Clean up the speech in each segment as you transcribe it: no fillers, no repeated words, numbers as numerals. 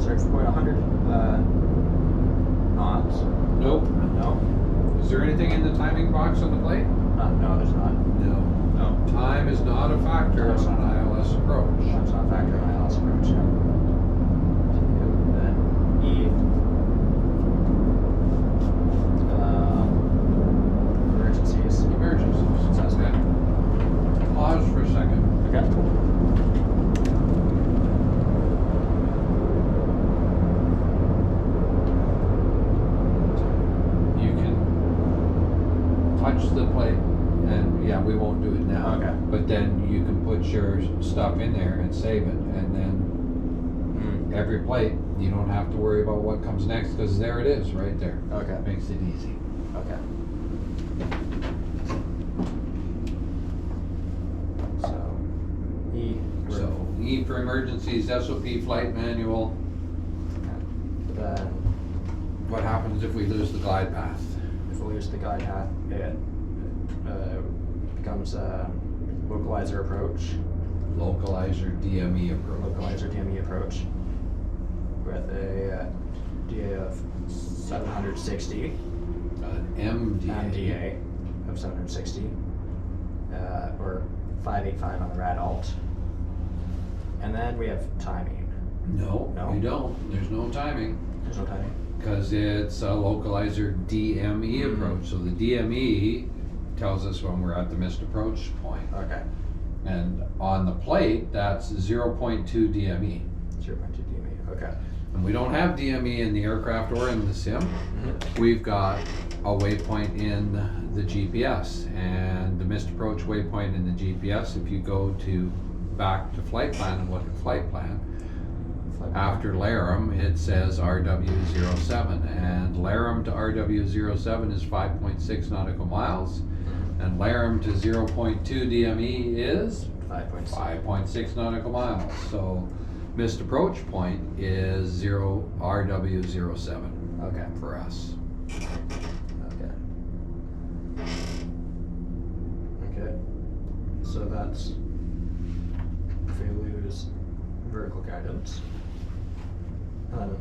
Start from point 100 knots. Nope. No. Is there anything in the timing box on the plate? No, there's not. No. No. Time is not a factor Time's on an ILS approach. That's not a factor in my ILS approach. Yeah. Then E. Emergencies. Emergencies. Sounds good. Pause for a second. Okay. You can touch the plate, and yeah, we won't do it now. Okay. But then you can put your stuff in there and save it, and then every plate, you don't have to worry about what comes next, because there it is, right there. Okay. Makes it easy. Okay. So, E. So, E for emergencies, SOP flight manual. Then, What happens if we lose the glide path? if we lose the glide path, it becomes a localizer approach, Localizer DME approach. localizer DME approach, with a DA of 760, MDA. MDA of 760, or 585 on the rad alt. And then we have timing. No, No? we don't. There's no timing. There's no timing. Because it's a localizer DME approach. So the DME tells us when we're at the missed approach point. Okay. And on the plate, that's 0.2 DME. 0.2 DME. Okay. And we don't have DME in the aircraft or in the sim. We've got a waypoint in the GPS. And the missed approach waypoint in the GPS, if you go to back to flight plan and look at flight plan, after Laram, it says RW07, and Laram to RW07 is 5.6 nautical miles, and Laram to 0.2 DME is 5.6. 5.6 nautical miles. So missed approach point is RW07 Okay. for us. Okay. Okay. So that's if we lose vertical guidance. And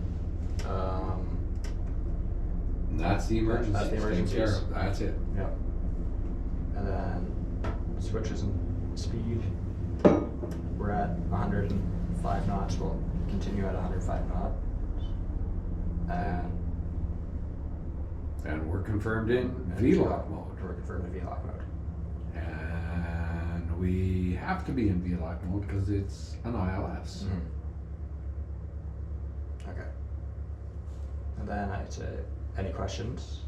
And that's the emergency. That's the emergencies. That's it. yeah. And then switches in speed. We're at 105 knots. We'll continue at 105 knots. And we're confirmed in VLOC mode. We're confirmed in VLOC mode. And we have to be in VLOC mode because it's an ILS. Okay. And then I'd say, any questions?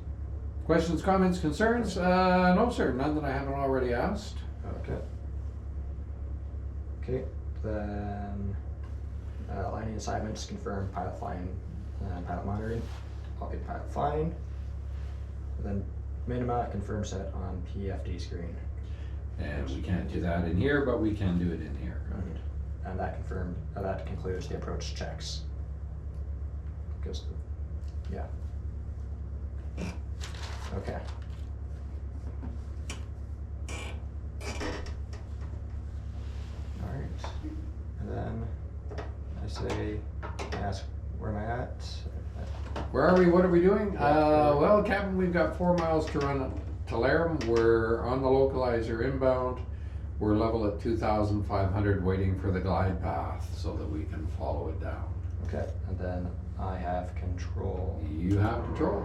Questions, comments, concerns? No, sir. None that I haven't already asked. Okay. Okay, then lining assignments confirm pilot flying and pilot monitoring. I'll get pilot flying. Then Minima confirm set on PFD screen. And we can't do that in here, but we can do it in here. And that that concludes the approach checks. Because, yeah. Okay. All right. And then I say, ask, where am I at? Where are we? What are we doing? Well, Captain, we've got 4 miles to run to Laram. We're on the localizer inbound. We're level at 2,500 waiting for the glide path so that we can follow it down. Okay, and then I have control. You have control.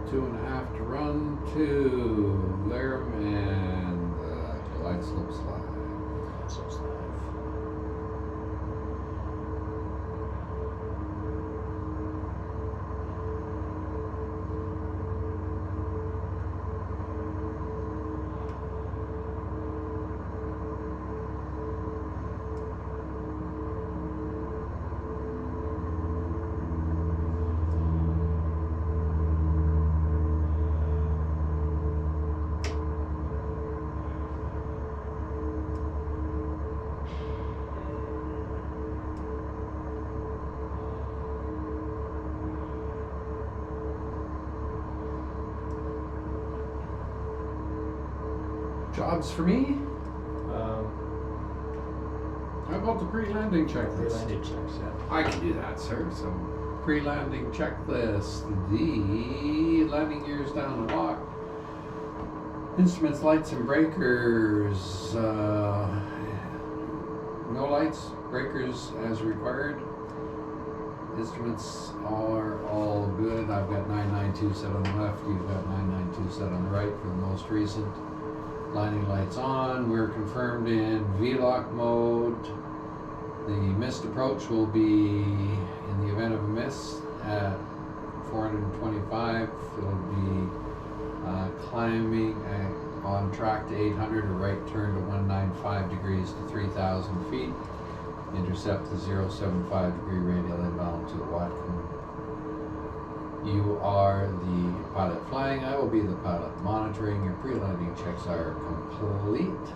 Two and a half to run to Laram, and the glide Slopes Live. So it's live. Jobs for me? Um, How about the pre-landing checklist? landing checks, yeah. I can do that, sir. So, pre-landing checklist. The landing gears down and locked. Instruments, lights, and breakers. No lights, breakers as required. Instruments are all good. I've got 992 set on the left. You've got 992 set on the right for the most recent. Landing lights on. We're confirmed in VLOC mode. The missed approach will be, in the event of a miss, at 425. It'll be climbing on track to 800, a right turn to 195 degrees to 3,000 feet. Intercept the 075 degree radial inbound to the Watcom. You are the pilot flying. I will be the pilot monitoring. Your pre-landing checks are complete.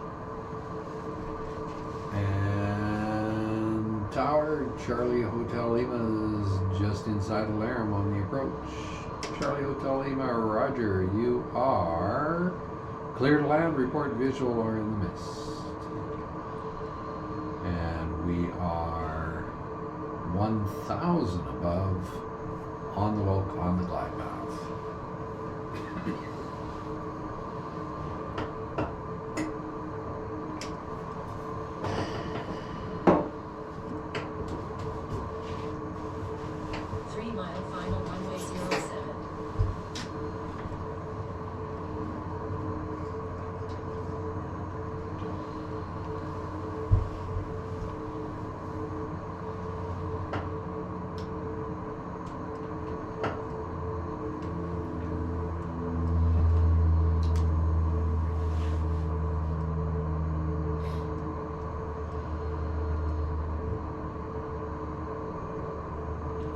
And Tower, Charlie Hotel Lima is just inside of Laram on the approach. Charlie Hotel Lima, Roger, you are clear to land, report visual or in the mist. And we are 1,000 above on the loc on the glide path. 3 mile final runway 07.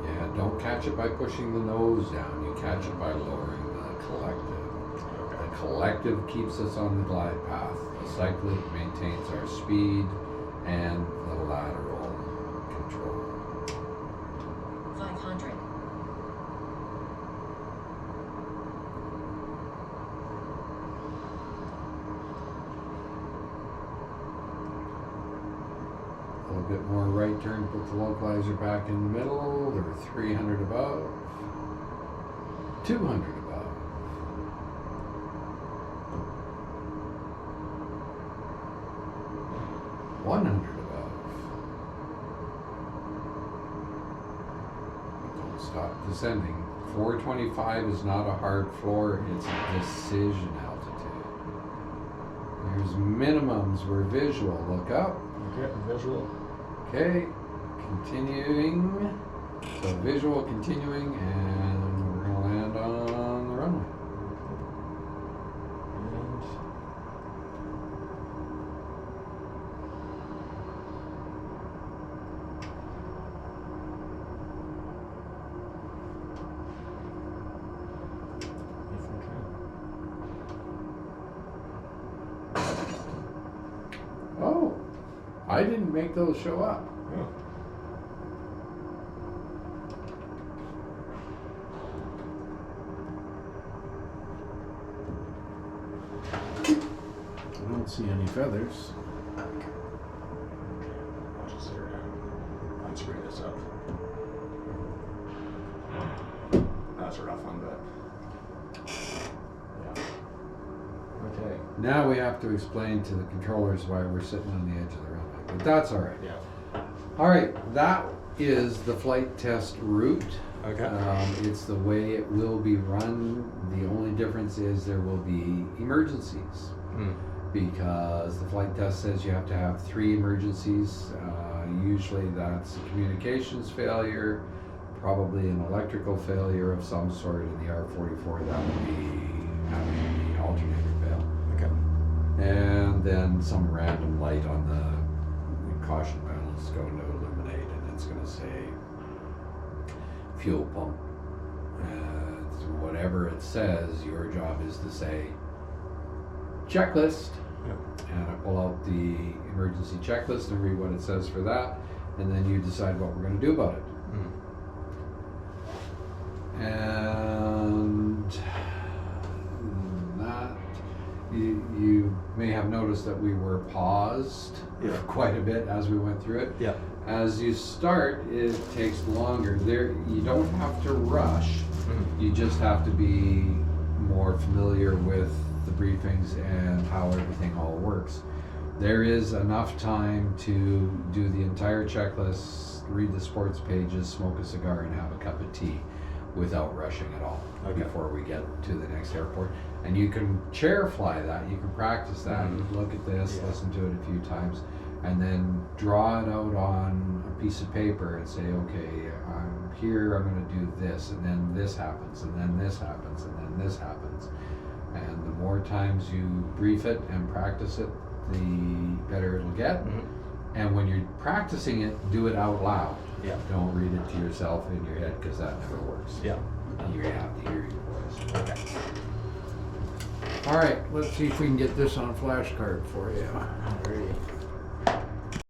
Yeah, don't catch it by pushing the nose down. You catch it by lowering the collective. The collective keeps us on the glide path. The cyclic maintains our speed and the lateral control. 500. A little bit more right turn, put the localizer back in the middle. There were 300 above, 200 above. Don't stop descending. 425 is not a hard floor, it's a decision altitude. There's minimums, we're visual. Look up. Okay, visual. Okay, continuing. So visual continuing, and we're gonna land on the runway. And Oh, I didn't make those show up. oh. I don't see any feathers. I'll just unscrew this up. That's a rough one, but yeah. Okay. Now we have to explain to the controllers why we're sitting on the edge of the runway, but that's all right. Yeah. All right, that is the flight test route. Okay. It's the way it will be run. The only difference is there will be emergencies. because the flight test says you have to have 3 emergencies. Usually that's a communications failure, probably an electrical failure of some sort. In the R44, that would be having the alternator fail. Okay. And then some random light on the caution panel is going to illuminate, and it's going to say fuel pump. Whatever it says, your job is to say checklist. Yep. And I pull out the emergency checklist and read what it says for that, and then you decide what we're going to do about it. And that you may have noticed that we were paused Yeah. quite a bit as we went through it. Yeah. As you start, it takes longer. You don't have to rush. You just have to be more familiar with the briefings and how everything all works. There is enough time to do the entire checklist, read the sports pages, smoke a cigar, and have a cup of tea without rushing at all. Okay. Before we get to the next airport. And you can chair fly that, you can practice that, Mhm. look at this, Yeah. listen to it a few times, and then draw it out on a piece of paper and say, okay, I'm here, I'm gonna do this, and then this happens, and then this happens, and then this happens. And the more times you brief it and practice it, the better it'll get. And when you're practicing it, do it out loud. Yeah. Don't read it to yourself in your head, because that never works. Yeah. You have to hear your voice. Okay. All right, let's see if we can get this on flashcard for you. Alrighty.